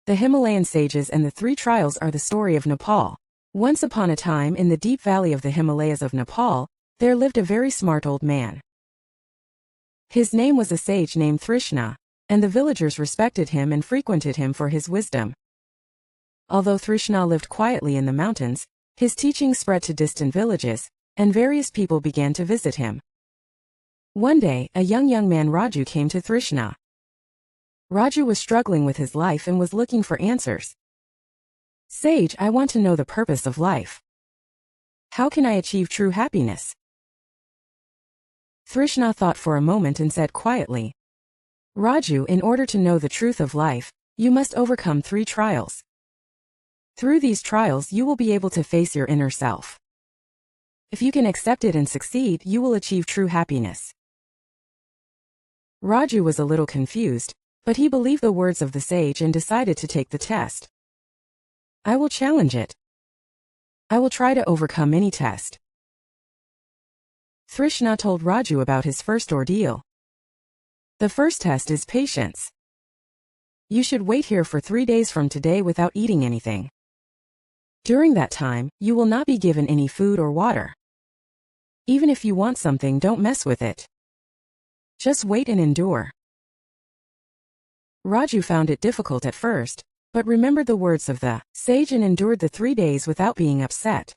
The Himalayan sages and the three trials are the story of Nepal. Once upon a time in the deep valley of the Himalayas of Nepal, there lived a very smart old man. His name was a sage named Thrishna, and the villagers respected him and frequented him for his wisdom. Although Thrishna lived quietly in the mountains, his teachings spread to distant villages, and various people began to visit him. One day, a young man Raju came to Thrishna. Raju was struggling with his life and was looking for answers. "Sage, I want to know the purpose of life. How can I achieve true happiness?" Thrishna thought for a moment and said quietly, "Raju, in order to know the truth of life, you must overcome 3 trials. Through these trials you will be able to face your inner self. If you can accept it and succeed, you will achieve true happiness." Raju was a little confused, but he believed the words of the sage and decided to take the test. "I will challenge it. I will try to overcome any test." Thrishna told Raju about his first ordeal. "The first test is patience. You should wait here for 3 days from today without eating anything. During that time, you will not be given any food or water. Even if you want something, don't mess with it. Just wait and endure." Raju found it difficult at first, but remembered the words of the sage and endured the 3 days without being upset.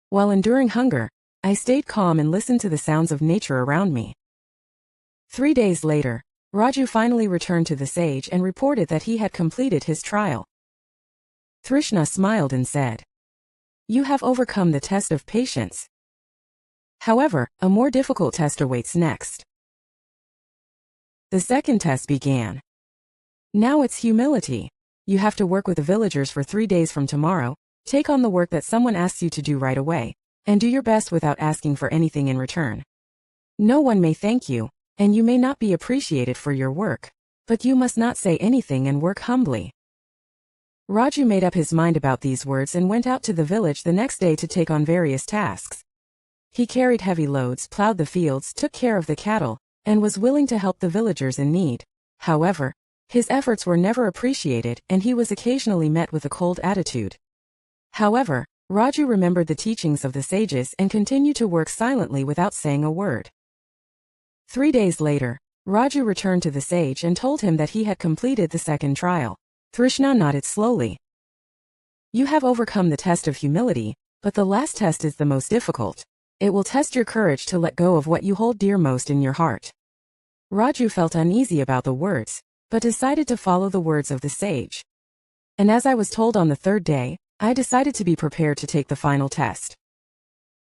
"While enduring hunger, I stayed calm and listened to the sounds of nature around me." 3 days later, Raju finally returned to the sage and reported that he had completed his trial. Thrishna smiled and said, "You have overcome the test of patience. However, a more difficult test awaits next." The second test began. Now it's humility. You have to work with the villagers for 3 days from tomorrow, take on the work that someone asks you to do right away, and do your best without asking for anything in return. No one may thank you, and you may not be appreciated for your work, but you must not say anything and work humbly. Raju made up his mind about these words and went out to the village the next day to take on various tasks. He carried heavy loads, plowed the fields, took care of the cattle, and was willing to help the villagers in need. However, his efforts were never appreciated, and he was occasionally met with a cold attitude. However, Raju remembered the teachings of the sages and continued to work silently without saying a word. 3 days later, Raju returned to the sage and told him that he had completed the second trial. Thrishna nodded slowly. "You have overcome the test of humility, but the last test is the most difficult. It will test your courage to let go of what you hold dear most in your heart." Raju felt uneasy about the words, but decided to follow the words of the sage. "And as I was told on the 3rd day, I decided to be prepared to take the final test."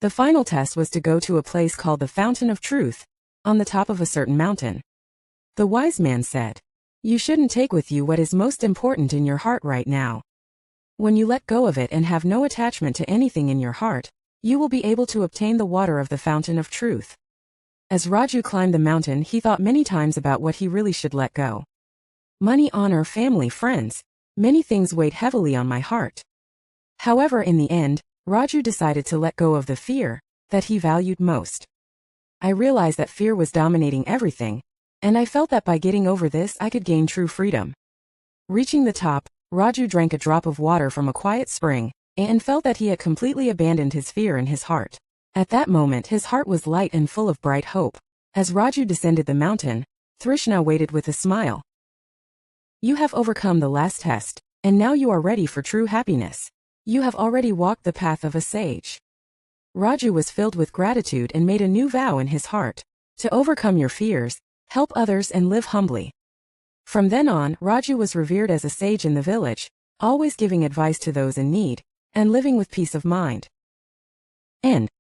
The final test was to go to a place called the Fountain of Truth, on the top of a certain mountain. The wise man said, "You shouldn't take with you what is most important in your heart right now. When you let go of it and have no attachment to anything in your heart, you will be able to obtain the water of the Fountain of Truth." As Raju climbed the mountain, he thought many times about what he really should let go. Money, honor, family, friends, many things weighed heavily on my heart. However, in the end, Raju decided to let go of the fear that he valued most. "I realized that fear was dominating everything, and I felt that by getting over this I could gain true freedom." Reaching the top, Raju drank a drop of water from a quiet spring, and felt that he had completely abandoned his fear in his heart. At that moment his heart was light and full of bright hope. As Raju descended the mountain, Thrishna waited with a smile. "You have overcome the last test, and now you are ready for true happiness. You have already walked the path of a sage." Raju was filled with gratitude and made a new vow in his heart: to overcome your fears, help others and live humbly. From then on, Raju was revered as a sage in the village, always giving advice to those in need, and living with peace of mind. End.